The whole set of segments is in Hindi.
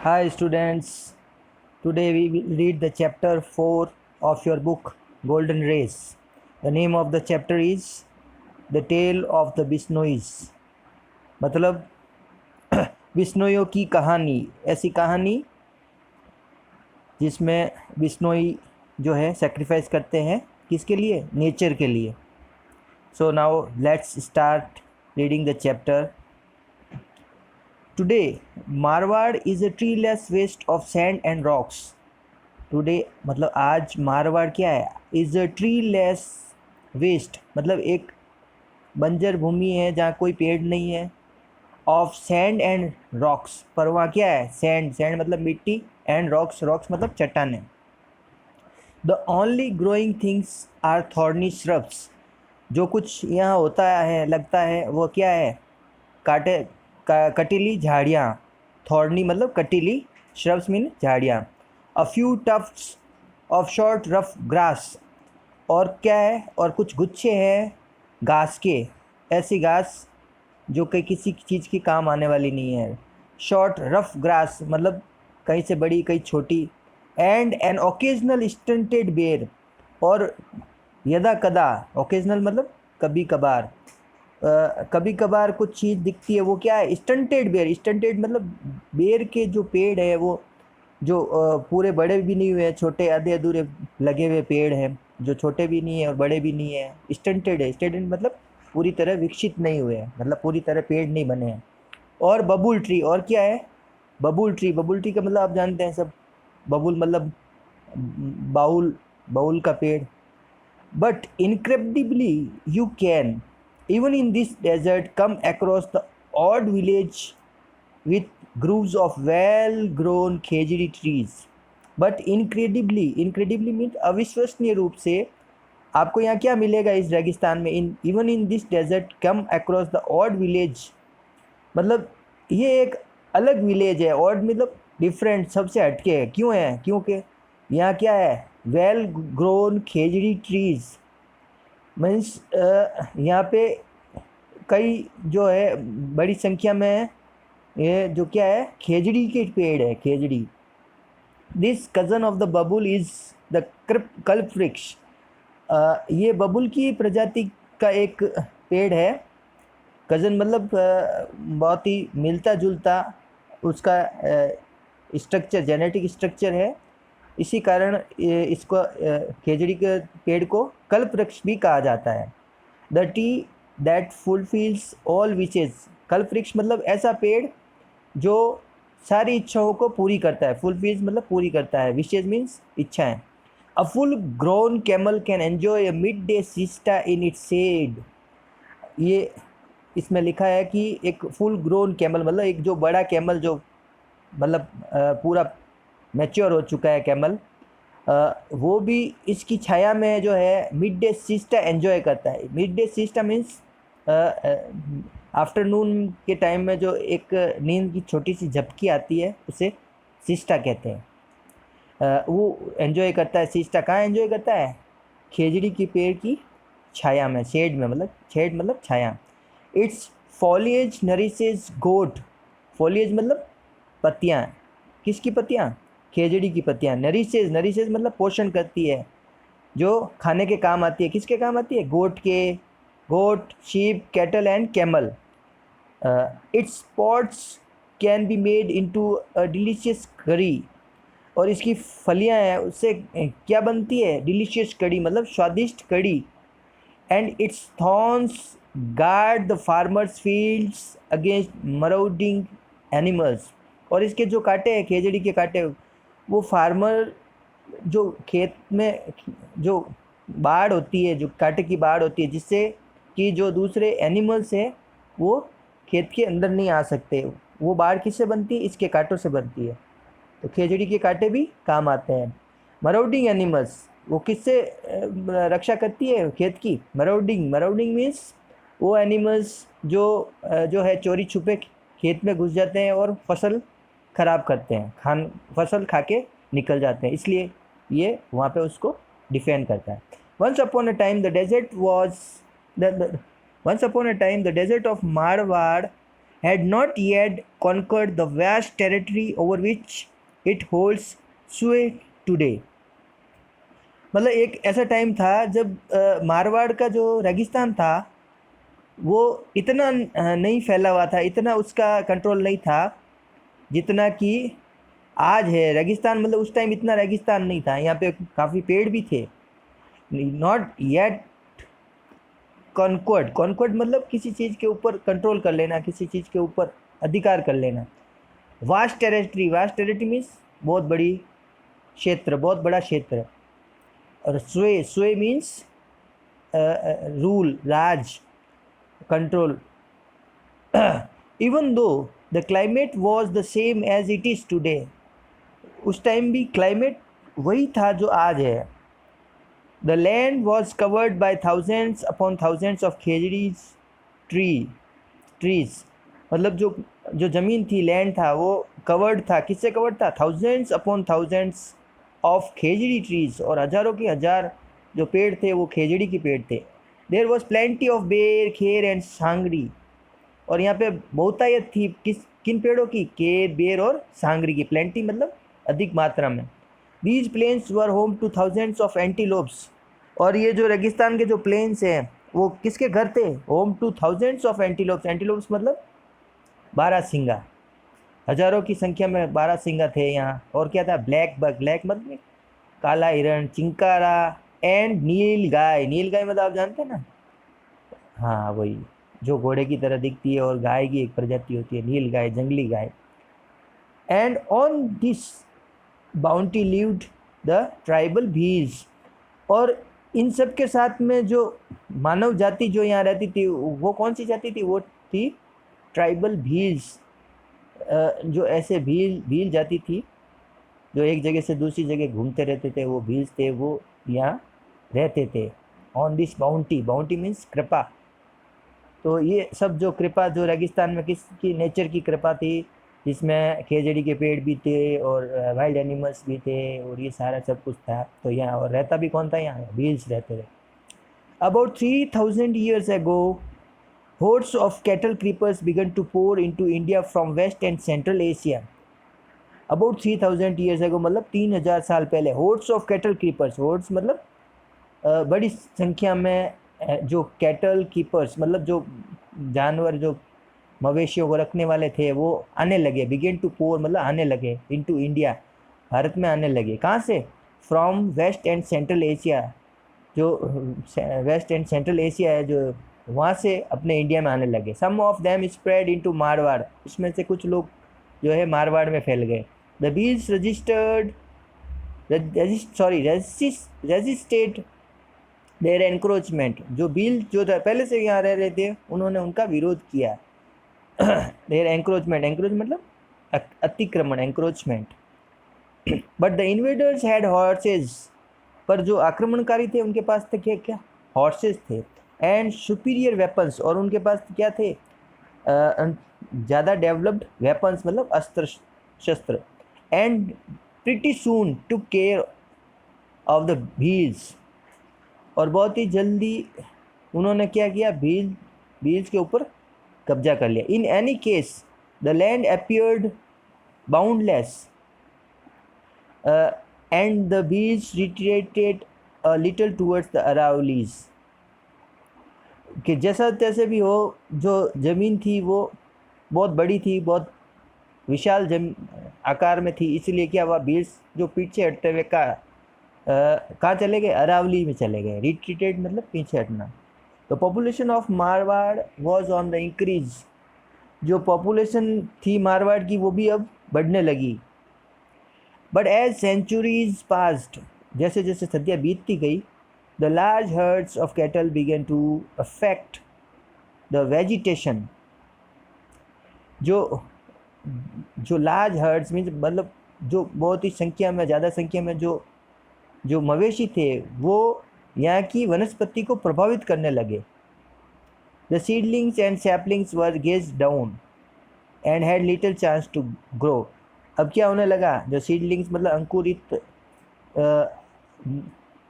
Hi students, today we will read the chapter 4 of your book Golden Race. The name of the chapter is The Tale of the Bisnois. मतलब बिश्नोइयों की कहानी, ऐसी कहानी जिसमें बिश्नोई जो है सेक्रीफाइस करते हैं किसके लिए? नेचर के लिए. So now let's start reading the chapter. Today, Marwar is a treeless waste of sand and rocks. Today मतलब आज मारवाड़ क्या है? इज़ अ ट्रीलेस वेस्ट मतलब एक बंजर भूमि है जहाँ कोई पेड़ नहीं है. ऑफ सैंड एंड रॉक्स, पर वहाँ क्या है? सैंड. सैंड मतलब मिट्टी, एंड रॉक्स, रॉक्स मतलब चट्टानें. The only growing things are thorny shrubs. जो कुछ यहाँ होता है, लगता है, वो क्या है? कटीली झाड़ियाँ. थॉर्नी मतलब कटीली, श्रब्स मीन झाड़ियाँ. A few Tufts of short rough grass. और क्या है? और कुछ गुच्छे हैं घास के, ऐसी घास जो कि किसी चीज़ की काम आने वाली नहीं है. शॉर्ट रफ ग्रास मतलब कहीं से बड़ी कहीं छोटी. एंड एन ओकेजनल स्टंटेड बेर. और यदा कदा, ओकेजनल मतलब कभी कभार, कभी कभार कुछ चीज़ दिखती है, वो क्या है? स्टंटेड बेर. स्टंटेड मतलब बेर के जो पेड़ है वो जो पूरे बड़े भी नहीं हुए हैं, छोटे आधे अधूरे लगे हुए पेड़ हैं, जो छोटे भी नहीं है और बड़े भी नहीं है. स्टंटेड है. स्टंटेड मतलब पूरी तरह विकसित नहीं हुए हैं, मतलब पूरी तरह पेड़ नहीं बने हैं. और बबुल ट्री. और क्या है? बबुल ट्री. बबुल ट्री का मतलब आप जानते हैं सब. बबुल मतलब बाउल, बाउल का पेड़. But incredibly you can even in this desert come across the odd village with groves of well grown khejuri trees. but incredibly means अविश्वसनीय रूप से आपको यहाँ क्या मिलेगा इस रेगिस्तान में? Even in this desert come across the odd village मतलब ये एक अलग विलेज है. ऑड मतलब डिफरेंट, सबसे हटके है. क्यों है? क्योंकि यहाँ क्या है? वेल ग्रोन खेजड़ी ट्रीज मीन्स यहाँ पे कई जो है बड़ी संख्या में ये जो क्या है? खेजड़ी के पेड़ है. खेजड़ी. This cousin of the babul is the kalpa vriksha. ये बबुल की प्रजाति का एक पेड़ है. कज़न मतलब बहुत ही मिलता जुलता उसका स्ट्रक्चर, जेनेटिक स्ट्रक्चर है. इसी कारण इसको खेजड़ी के पेड़ को कल्प वृक्ष भी कहा जाता है. The T that fulfils all wishes. कल्प वृक्ष मतलब ऐसा पेड़ जो सारी इच्छाओं को पूरी करता है. फुलफिल्स मतलब पूरी करता है. विशेज मीन्स इच्छाएं. A full grown camel can enjoy a midday siesta in its shade. ये इसमें लिखा है कि एक फुल ग्रोन कैमल मतलब एक जो बड़ा कैमल जो मतलब पूरा मैच्योर हो चुका है कैमल, वो भी इसकी छाया में जो है मिड डे सिस्टा एंजॉय करता है. Mid day sister means afternoon के टाइम में जो एक नींद की छोटी सी झपकी आती है उसे सिस्टा कहते हैं. वो एंजॉय करता है. सिस्टा कहाँ एंजॉय करता है? खेजड़ी की पेड़ की छाया में, शेड में. मतलब शेड मतलब छाया. Its foliage nourishes goat. Foliage मतलब पत्तियाँ. किसकी पत्तियाँ? खेजड़ी की पत्तियाँ. नरिशेज, नरिशेज मतलब पोषण करती है, जो खाने के काम आती है. किसके काम आती है? गोट के. Goat, sheep, cattle and camel. Its pods can be made into a delicious curry. और इसकी फलियाँ हैं, उससे क्या बनती है? डिलीशियस कड़ी मतलब स्वादिष्ट कड़ी. And its thorns guard the farmers fields against marauding animals. और इसके जो कांटे हैं, खेजड़ी के कांटे, वो फार्मर जो खेत में जो बाढ़ होती है, जो कांटे की बाढ़ होती है, जिससे कि जो दूसरे एनिमल्स हैं वो खेत के अंदर नहीं आ सकते. वो बाढ़ किससे बनती है? इसके कांटों से बनती है. तो खेजड़ी के कांटे भी काम आते हैं. मराउडिंग एनिमल्स, वो किससे रक्षा करती है खेत की? मराउडिंग. मराउडिंग मीन्स वो एनिमल्स जो है चोरी छुपे खेत में घुस जाते हैं और फसल ख़राब करते हैं, फसल खा के निकल जाते हैं, इसलिए ये वहाँ पे उसको डिफेंड करता है. Once upon a time the desert of Marwar had not yet conquered the vast territory over which it holds sway today. मतलब एक ऐसा टाइम था जब मारवाड़ का जो रेगिस्तान था वो इतना नहीं फैला हुआ था, इतना उसका कंट्रोल नहीं था जितना कि आज है। रेगिस्तान मतलब उस टाइम इतना रेगिस्तान नहीं था, यहाँ पे काफ़ी पेड़ भी थे। नॉट येट कॉन्क्वर्ड, कॉन्क्वर्ड मतलब किसी चीज़ के ऊपर कंट्रोल कर लेना, किसी चीज़ के ऊपर अधिकार कर लेना। Vast territory, vast territory means बहुत बड़ी क्षेत्र, बहुत बड़ा क्षेत्र। और स्वे, स्वे मीन्स रूल, राज, control. Even though the climate was the same as it is today, उस टाइम भी क्लाइमेट वही था जो आज है। The land was covered by thousands upon thousands of khejris trees, मतलब जो ज़मीन थी, लैंड था, वो कवर्ड था, किससे कवर्ड था? Thousands upon thousands of khejri trees, और हज़ारों के हज़ार जो पेड़ थे वो खेजड़ी के पेड़ थे। देयर वॉज प्लेंटी ऑफ बेर, खेर एंड सांगरी, और यहाँ पे बहुतायत थी किन पेड़ों की? केर, बेर और सांगरी की। प्लेंटी मतलब अधिक मात्रा में। These plains were home to thousands of antelopes, और ये जो रेगिस्तान के जो प्लेन्स हैं वो किसके घर थे? Home to thousands of antelopes. Antelopes मतलब बारहसिंगा, हजारों की संख्या में बारहसिंगा थे यहाँ। और क्या था? ब्लैक बग, ब्लैक मतलब काला हिरण, चिंकारा एंड नील गाय। नील गाय मतलब आप जानते हैं ना? हाँ, वही जो घोड़े की तरह दिखती है और गाय की एक प्रजाति होती है, नील गाय, जंगली गाय। And on this bounty lived the tribal Bhils, और इन सब के साथ में जो मानव जाति जो यहाँ रहती थी वो कौन सी जाति थी? वो थी ट्राइबल भील्स। जो ऐसे भील जाति थी जो एक जगह से दूसरी जगह घूमते रहते थे, वो भील्स थे, वो यहाँ रहते थे। On this bounty, bounty means कृपा। तो ये सब जो कृपा, जो रेगिस्तान में किसकी नेचर की कृपा थी, जिसमें खेजड़ी के पेड़ भी थे और वाइल्ड एनिमल्स भी थे और ये सारा सब कुछ था। तो यहाँ और रहता भी कौन था? यहाँ भील्स रहते थे। About 3000 years ago, hordes of cattle creepers began to pour into India from West and Central Asia. About 3000 years ago मतलब 3000 साल पहले, hordes of cattle creepers, hordes मतलब बड़ी संख्या में जो कैटल कीपर्स मतलब जो जानवर, जो मवेशियों को रखने वाले थे, वो आने लगे। बिगिन टू पोर मतलब आने लगे, इनटू इंडिया, भारत में आने लगे। कहाँ से? From west and central Asia, जो वेस्ट एंड सेंट्रल एशिया है जो वहाँ से अपने इंडिया में आने लगे। Some of them spread into Marwar, उसमें से कुछ लोग जो है मारवाड़ में फैल गए। द बील्स रेजिस्टेड देयर एनक्रोचमेंट, जो बील जो पहले से यहाँ रह रहे थे उन्होंने उनका विरोध किया। देयर एनक्रोचमेंट, एनक्रोच मतलब अतिक्रमण, encroachment. But the invaders had horse's, पर जो आक्रमणकारी थे उनके पास थे क्या? हॉर्सेज थे। एंड सुपीरियर वेपन्स, और उनके पास क्या थे? ज़्यादा डेवलप्ड वेपन्स मतलब अस्त्र शस्त्र। And pretty soon to care of the Bhils, और बहुत ही जल्दी उन्होंने क्या किया? भील्स के ऊपर कब्जा कर लिया। In any case the land appeared boundless and the Bhils retreated a little towards the Aravallis, कि जैसा तैसे भी हो, जो ज़मीन थी वो बहुत बड़ी थी, बहुत विशाल आकार में थी, इसलिए क्या हुआ? भील्स जो पीछे हटते हुए कहाँ चले गए? अरावली में चले गए। रिट्रीटेड मतलब पीछे हटना। तो population of Marwar was on the increase, जो पॉपुलेशन थी मारवाड़ की वो भी अब बढ़ने लगी। बट एज सेंचुरीज पास्ड, जैसे जैसे सदियाँ बीतती गई, the large herds of cattle began to affect the vegetation. जो लार्ज हर्ड्स मीन्स मतलब जो बहुत ही संख्या में, ज़्यादा संख्या में जो मवेशी थे वो यहाँ की वनस्पति को प्रभावित करने लगे। The seedlings and saplings were grazed down and had little chance to grow. अब क्या होने लगा? जो सीडलिंग्स मतलब अंकुरित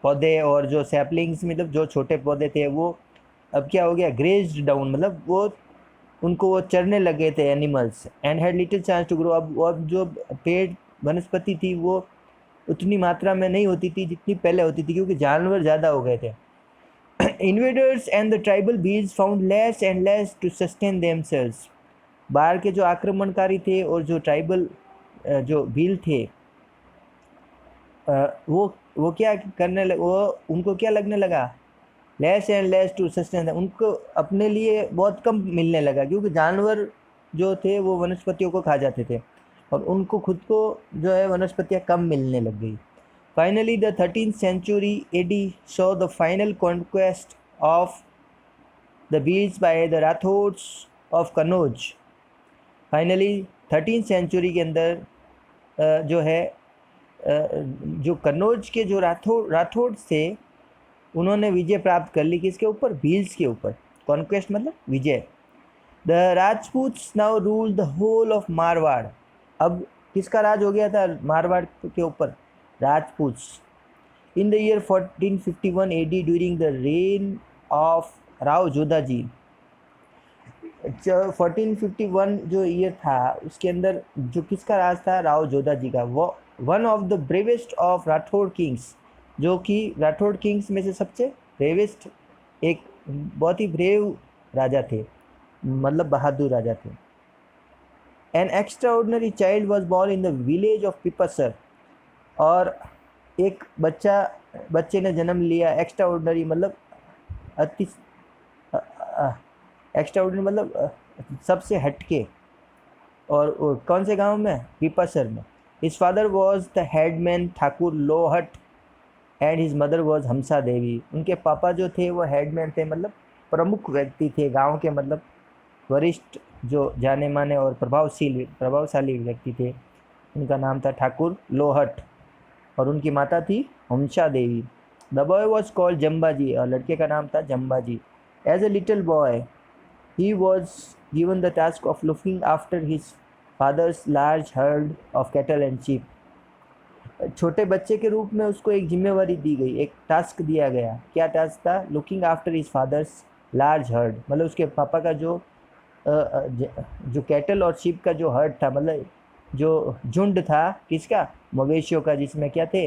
पौधे और जो सैपलिंग्स मतलब जो छोटे पौधे थे वो अब क्या हो गया? ग्रेज्ड डाउन मतलब वो उनको वो चरने लगे थे animals, and had little chance to grow. अब जो पेड़ वनस्पति थी वो उतनी मात्रा में नहीं होती थी जितनी पहले होती थी, क्योंकि जानवर ज़्यादा हो गए थे। इन्वेडर्स एंड द ट्राइबल बीज found less and less to sustain themselves. बाहर के जो आक्रमणकारी थे और जो ट्राइबल जो भील थे, वो क्या करने लगे, वो उनको क्या लगने लगा, less and less to sustain, उनको अपने लिए बहुत कम मिलने लगा, क्योंकि जानवर जो थे वो वनस्पतियों को खा जाते थे और उनको खुद को जो है वनस्पतियाँ कम मिलने लग गई। Finally the 13th century AD saw the final conquest of the Beals by the Rathouds of Kannauj। Finally 13th century के अंदर जो है जो कन्नौज के जो राठौड़ थे उन्होंने विजय प्राप्त कर ली, किसके ऊपर, भील्स के ऊपर। कॉन्क्वेस्ट मतलब विजय। The Rajputs now rule the whole of Marwar. अब किसका राज हो गया था मारवाड़ के ऊपर, Rajputs. In the year 1451 AD during the reign of Rao Jodhaji. 1451 जो ईयर था उसके अंदर जो किसका राज था, राव जोधाजी का। वो one of the bravest of Rathore Kings, जो कि राठौड़ किंग्स में से सबसे ब्रेवेस्ट, एक बहुत ही ब्रेव राजा थे, मतलब बहादुर राजा थे। An extraordinary child was born in the village of Pipsar. और एक बच्चे ने जन्म लिया, एक्स्ट्राऑर्डिनरी मतलब अति एक्स्ट्राऑर्डिनरी मतलब सबसे हटके, और कौन से गांव में, पिपसर में। His father was the headman Thakur Lohat and his mother was Hamsa Devi. उनके पापा जो थे वो हेडमैन थे, मतलब प्रमुख व्यक्ति थे गांव के, मतलब वरिष्ठ जो जाने माने और प्रभावशाली व्यक्ति थे। उनका नाम था ठाकुर लोहट और उनकी माता थी Hamsa Devi. The boy was called Jambaji, और लड़के का नाम था Jambaji. As a little boy he was given the task of looking after his father's large herd of cattle and sheep। छोटे बच्चे के रूप में उसको एक जिम्मेवारी दी गई, एक टास्क दिया गया। क्या टास्क था, looking after his father's large heard, मतलब उसके पापा का जो कैटल और शीप का जो हर्ड था, मतलब जो झुंड था किसका, मवेशियों का, जिसमें क्या थे,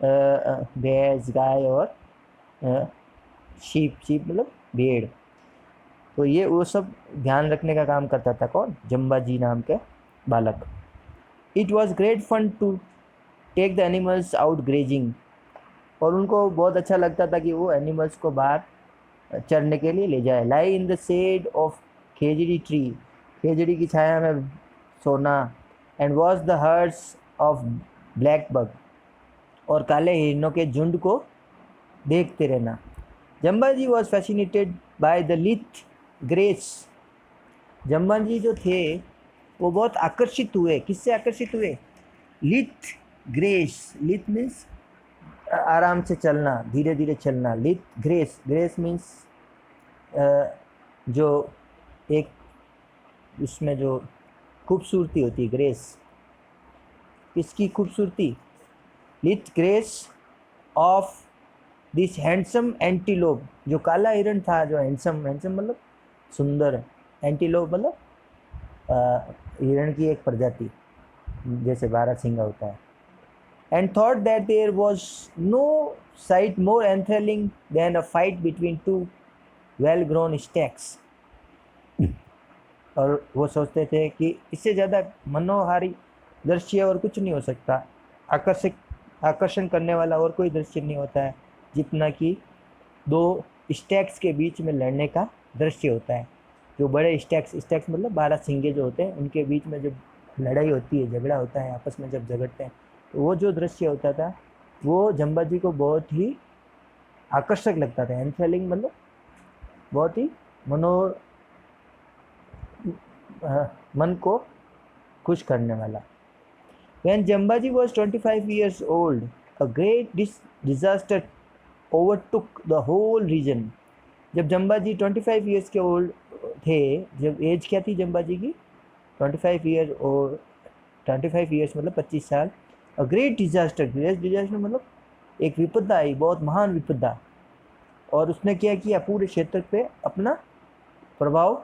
भैंस, गाय और शीप मतलब भेड़। तो ये वो सब ध्यान रखने का काम करता था कौन, जम्बाजी नाम के बालक। It was great fun to take the animals out grazing. और उनको बहुत अच्छा लगता था कि वो एनिमल्स को बाहर चरने के लिए ले जाए। Lie in the shade of khejri tree, खेजड़ी की छाया में सोना। And watch the herds of black buck, और काले हिरणों के झुंड को देखते रहना। Jambaji was fascinated by the lithe grace. Jambaji जो थे वो बहुत आकर्षित हुए, किससे आकर्षित हुए, लिथ ग्रेस। लिथ मीन्स आराम से चलना, धीरे धीरे चलना। लिथ ग्रेस, ग्रेस मीन्स जो एक उसमें जो खूबसूरती होती है, ग्रेस, किसकी खूबसूरती, lithe grace of this handsome antelope. जो काला हिरण था, जो हैंडसम मतलब सुंदर, एंटीलोप मतलब हिरण की एक प्रजाति, जैसे बारहसिंगा होता है। And thought that there was no sight more enthralling than a fight between two well grown stags. और वो सोचते थे कि इससे ज़्यादा मनोहारी दृश्य और कुछ नहीं हो सकता, आकर्षण करने वाला और कोई दृश्य नहीं होता है जितना कि दो स्टैक्स के बीच में लड़ने का दृश्य होता है। जो बड़े स्टैक्स मतलब 12 सिंगे जो होते हैं, उनके बीच में जब लड़ाई होती है, झगड़ा होता है, आपस में जब झगड़ते हैं, तो वो जो दृश्य होता था वो जम्बाजी को बहुत ही आकर्षक लगता था। एंथ्रिलिंग मतलब बहुत ही मन को खुश करने वाला। When Jambaji was 25 years old, a great disaster overtook the whole region। जब जम्बाजी 25 ईयर्स के ओल्ड थे, जब एज क्या थी जम्बाजी की, 25 ईयर्स मतलब 25 साल। अ ग्रेट डिजास्टर मतलब एक विपदा आई, बहुत महान विपदा, और उसने क्या किया, पूरे क्षेत्र पे अपना प्रभाव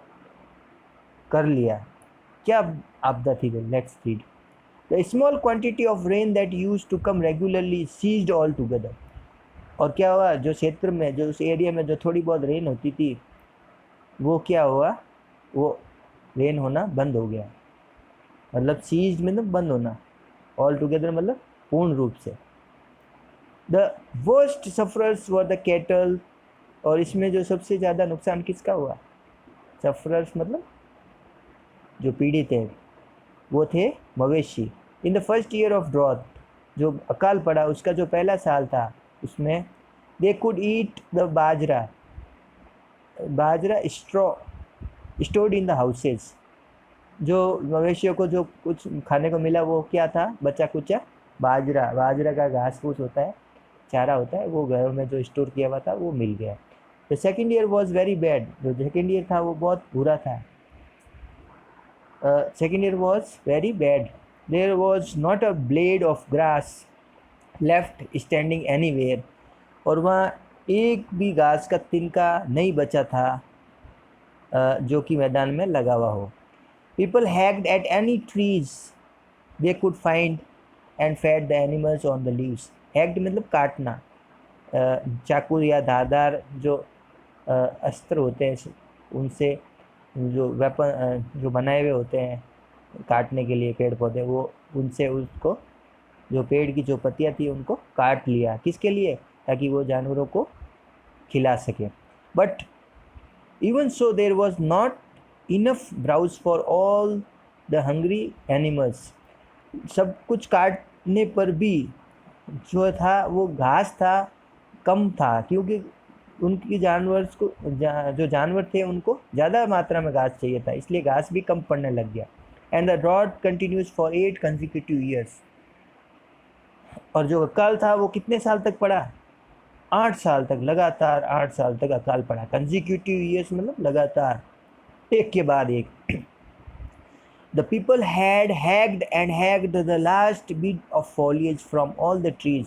कर लिया। क्या आपदा थी वो? Let's read. The small quantity of rain that used to come regularly ceased altogether. और क्या हुआ, जो क्षेत्र में, जो उस एरिया में जो थोड़ी बहुत रेन होती थी, वो क्या हुआ, वो रेन होना बंद हो गया। मतलब सीज्ड मतलब बंद होना, ऑल टुगेदर मतलब पूर्ण रूप से। The worst sufferers were the cattle. और इसमें जो सबसे ज़्यादा नुकसान किसका हुआ? सफरर्स मतलब जो पीड़ित है, वो थे मवेशी। In the first year of drought, जो अकाल पड़ा उसका जो पहला साल था, उसमें they could eat the bajra straw stored in the houses. जो मवेशियों को जो कुछ खाने को मिला वो क्या था? बचा कुचा बाजरा का घास फूस होता है, चारा होता है, वो घरों में जो स्टोर किया हुआ था वो मिल गया। The second year was very bad. जो सेकेंड ईयर था वो बहुत बुरा था। Second year was very bad. There was not a blade of grass left standing anywhere. और वहाँ एक भी घास का तिनका नहीं बचा था जो कि मैदान में लगा हुआ हो। People hacked at any trees they could find and fed the animals on the leaves. Hacked मतलब काटना, चाकू या धारदार जो अस्त्र होते हैं उनसे, जो वेपन जो बनाए हुए होते हैं काटने के लिए पेड़ पौधे, वो उनसे उसको, जो पेड़ की जो पत्तियाँ थी उनको काट लिया। किसके लिए? ताकि वो जानवरों को खिला सके। But even so there was not enough browse for all the hungry animals. सब कुछ काटने पर भी जो था वो घास था कम था, क्योंकि उनकी जानवर को जो जानवर थे उनको ज़्यादा मात्रा में घास चाहिए था, इसलिए घास भी कम पड़ने लग गया। And the drought continues for 8 consecutive years. और जो अकाल था वो कितने साल तक पड़ा? 8 साल तक, लगातार 8 साल तक अकाल पड़ा। कंसिक्यूटिव ईयर्स मतलब लगातार, एक के बाद एक। The people had hacked and hacked the last bit of foliage from all the trees.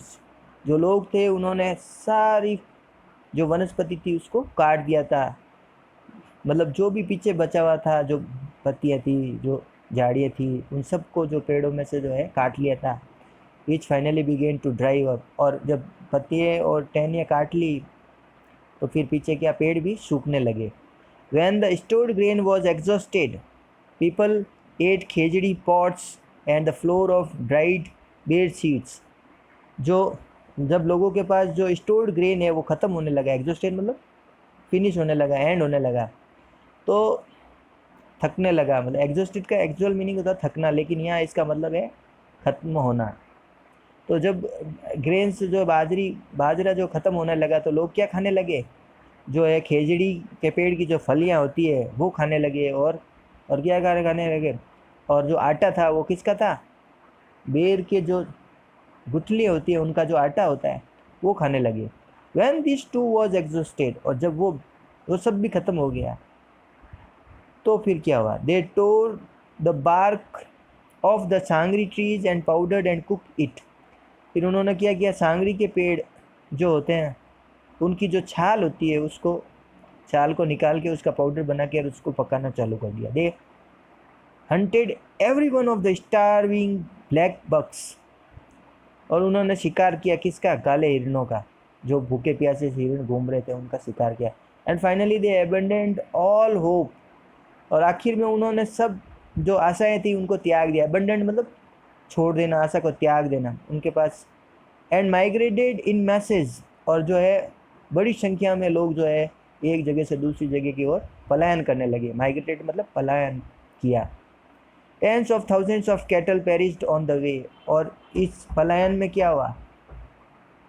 जो लोग थे उन्होंने सारी जो वनस्पति थी उसको काट दिया था। मतलब जो भी पीछे बचा हुआ था, जो पत्तियाँ थी, जो झाड़ियाँ थी, उन सबको जो पेड़ों में से जो है काट लिया था। Which finally began to drive up. और जब पत्तियाँ और टहनियाँ काट ली तो फिर पीछे क्या, पेड़ भी सूखने लगे। When the stored grain was exhausted, people ate Khejri pots and the floor of dried bare seeds. जो जब लोगों के पास जो स्टोर्ड ग्रेन है वो ख़त्म होने लगा, एग्जॉस्टेड मतलब फिनिश होने लगा, एंड होने लगा, तो थकने लगा। मतलब एग्जॉस्टेड का एक्चुअल मीनिंग होता है थकना, लेकिन यहाँ इसका मतलब है ख़त्म होना। तो जब ग्रेन्स जो बाजरा जो ख़त्म होने लगा तो लोग क्या खाने लगे? जो है खेजड़ी के पेड़ की जो फलियाँ होती है वो खाने लगे। और क्या खाने लगे? और जो आटा था वो किसका था? बेर के जो गुठली होती है उनका जो आटा होता है वो खाने लगे। When these two was exhausted, और जब वो सब भी ख़त्म हो गया तो फिर क्या हुआ? They tore the bark of the sangri trees and powdered and cooked it. फिर उन्होंने क्या किया? सांगरी के पेड़ जो होते हैं उनकी जो छाल होती है, उसको छाल को निकाल के उसका पाउडर बना के और उसको पकाना चालू कर दिया। They hunted every one of the starving black bucks. और उन्होंने शिकार किया किसका? काले हिरणों का। जो भूखे प्यासे हिरण घूम रहे थे उनका शिकार किया। And finally they abandoned all hope. और आखिर में उन्होंने सब जो आशाएं थी उनको त्याग दिया। अबंडेंड मतलब छोड़ देना, आशा को त्याग देना उनके पास। And migrated in masses. और जो है बड़ी संख्या में लोग जो है एक जगह से दूसरी जगह की ओर पलायन करने लगे। माइग्रेटेड मतलब पलायन किया। Tens of thousands of cattle perished on the way. और इस पलायन में क्या हुआ?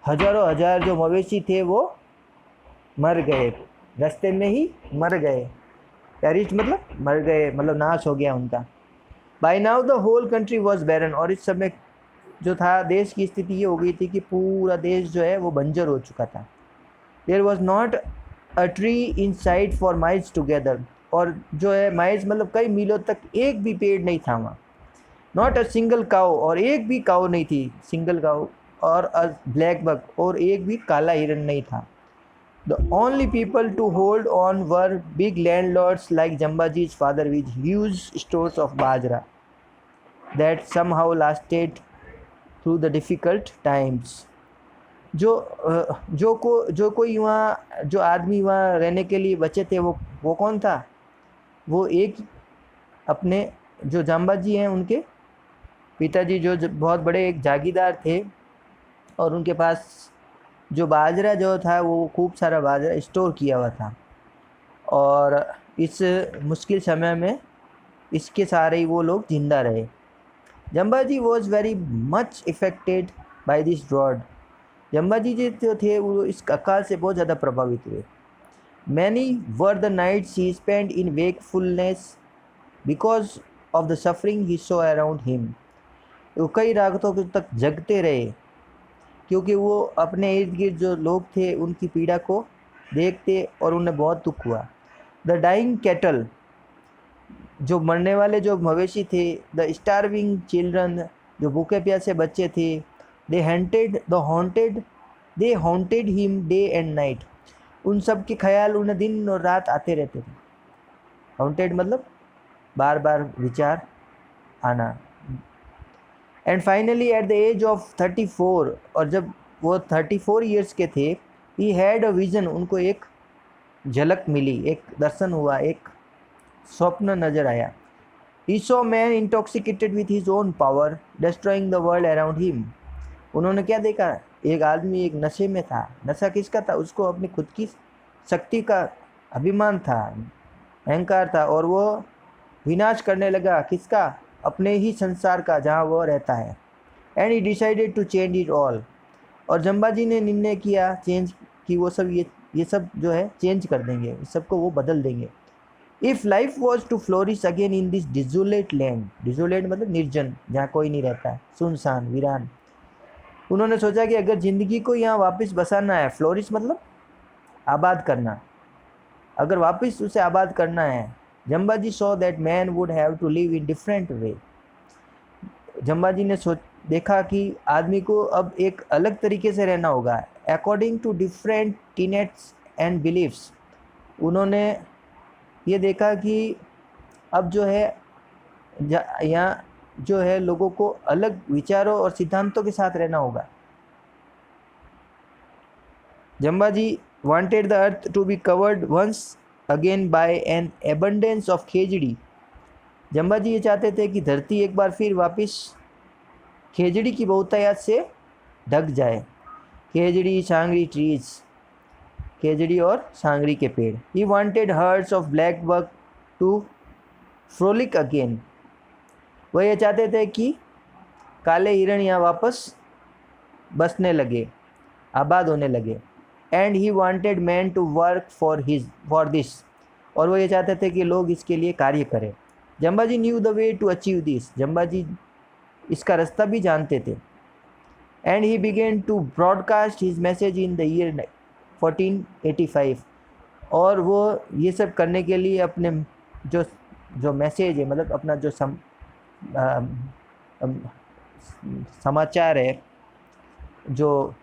हजारों हजार जो मवेशी थे वो मर गए, रास्ते में ही मर गए। पेरिस्ड मतलब मर गए, मतलब नाश हो गया उनका। By now the whole country was barren. और इस समय जो था देश की स्थिति ये हो गई थी कि पूरा देश जो है वो बंजर हो चुका था। There was not a tree in sight for miles together. और जो है माइल्स मतलब कई मीलों तक एक भी पेड़ नहीं था वहाँ। Not a single cow. और एक भी काउ नहीं थी, सिंगल काउ। और अ ब्लैक बक। और एक भी काला हिरन नहीं था। The only people to hold on were big landlords like Jambaji's father with huge stores of bajra that somehow lasted through the difficult times. जो कोई वहाँ जो आदमी वहाँ रहने के लिए बचे थे वो कौन था? वो एक अपने जो जाम्बाजी हैं उनके पिताजी जो बहुत बड़े एक जागीरदार थे और उनके पास जो बाजरा जो था वो खूब सारा बाजरा स्टोर किया हुआ था और इस मुश्किल समय में इसके सहारे ही वो लोग जिंदा रहे। Jambaji was very much affected by this drought. Jambaji जो थे वो इस अकाल से बहुत ज़्यादा प्रभावित हुए। Many were the nights he spend in wakefulness because of the suffering he saw around him. वो कई रातों तक जगते रहे क्योंकि वो अपने इर्द गिर्द जो लोग थे उनकी पीड़ा को देखते और उन्हें बहुत दुख हुआ। द डाइंग कैटल, जो मरने वाले जो मवेशी थे, द स्टारविंग चिल्ड्रन, जो भूखे प्यासे बच्चे थे, they haunted him day and night. उन सब के ख्याल उन्हें दिन और रात आते रहते थे। हॉन्टेड मतलब बार बार विचार आना। And finally at the age of 34, और जब वो 34 ईयर्स के थे, ही हैड अ विज़न, उनको एक झलक मिली, एक दर्शन हुआ, एक स्वप्न नजर आया। He saw man intoxicated with his own power destroying the world around him. उन्होंने क्या देखा? एक आदमी एक नशे में था। नशा किसका था? उसको अपनी खुद की शक्ति का अभिमान था, अहंकार था, और वो विनाश करने लगा किसका? अपने ही संसार का जहाँ वो रहता है। And he decided to change it all. और जम्बाजी ने निर्णय किया चेंज कि वो सब ये सब जो है चेंज कर देंगे, इस सबको वो बदल देंगे। If life was to flourish again in this desolate land, desolate मतलब निर्जन, जहाँ कोई नहीं रहता है, सुनसान वीरान। उन्होंने सोचा कि अगर ज़िंदगी को यहाँ वापस बसाना है, फ्लोरिश मतलब आबाद करना, अगर वापस उसे आबाद करना है, Jambaji saw that man would have to live in different way. Jambaji ने देखा कि आदमी को अब एक अलग तरीके से रहना होगा, according to different tenets and beliefs. उन्होंने ये देखा कि अब जो है यहाँ जो है लोगों को अलग विचारों और सिद्धांतों के साथ रहना होगा। Jambaji wanted the earth to be covered once again by an abundance of khejri. Jambaji ये चाहते थे कि धरती एक बार फिर वापस खेजड़ी की बहुतायत से ढक जाए। खेजड़ी, सांगरी ट्रीज, खेजड़ी और सांगरी के पेड़। He wanted herds of blackbuck to frolic again. वह ये चाहते थे कि काले हिरण यहाँ वापस बसने लगे, आबाद होने लगे। And he wanted man to work for this, और वो ये चाहते थे कि लोग इसके लिए कार्य करें। Jambaji knew the way to achieve this, Jambaji इसका रास्ता भी जानते थे। And he began to broadcast his message in the year 1485, और वो ये सब करने के लिए अपने जो मैसेज है, मतलब अपना जो समाचार है, जो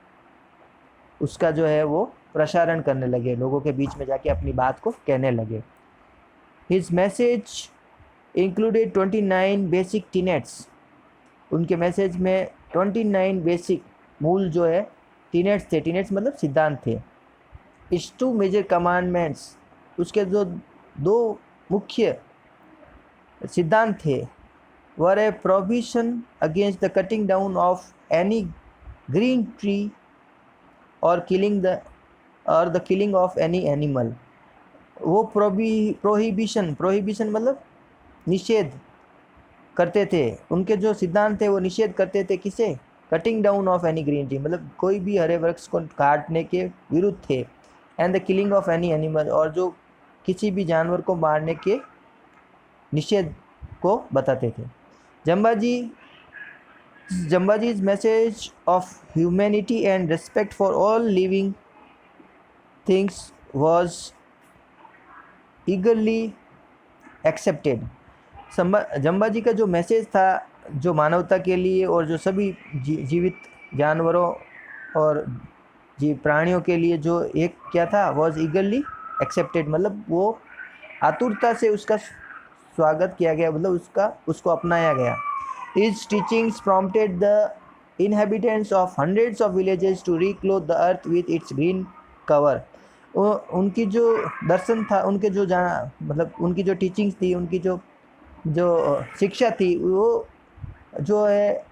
उसका जो है वो प्रसारण करने लगे, लोगों के बीच में जाके अपनी बात को कहने लगे। His message included 29 basic tenets. उनके मैसेज में 29 बेसिक मूल जो है टीनेट्स थे। टीनेट्स मतलब सिद्धांत थे। इस 2 मेजर कमांडमेंट्स, उसके जो 2 मुख्य सिद्धांत थे, were a prohibition against the cutting down of any green tree और the killing of any animal. वो प्रोहिबिशन मतलब निषेध करते थे। उनके जो सिद्धांत थे वो निषेध करते थे किसे? Cutting down of any green tree मतलब कोई भी हरे वृक्ष को काटने के विरुद्ध थे। And the killing of any animal, और जो किसी भी जानवर को मारने के निषेध को बताते थे। Jambaji's message of humanity and respect for all living things was eagerly accepted. Jambaji का जो मैसेज था, जो मानवता के लिए और जो सभी जीवित जानवरों और जी प्राणियों के लिए जो एक क्या था, वॉज ईगरली एक्सेप्टेड, मतलब वो आतुरता से उसका स्वागत किया गया, मतलब उसको अपनाया गया। His teachings prompted the inhabitants of hundreds of villages to reclothe the earth with its green cover। उनकी जो दर्शन था, उनके जो मतलब उनकी जो टीचिंग्स थी, उनकी जो जो शिक्षा थी, वो जो है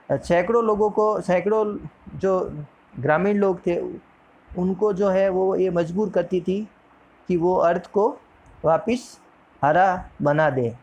सैकड़ों लोगों को, सैकड़ों जो ग्रामीण लोग थे उनको जो है वो ये मजबूर करती थी कि वो अर्थ को वापस हरा बना दे।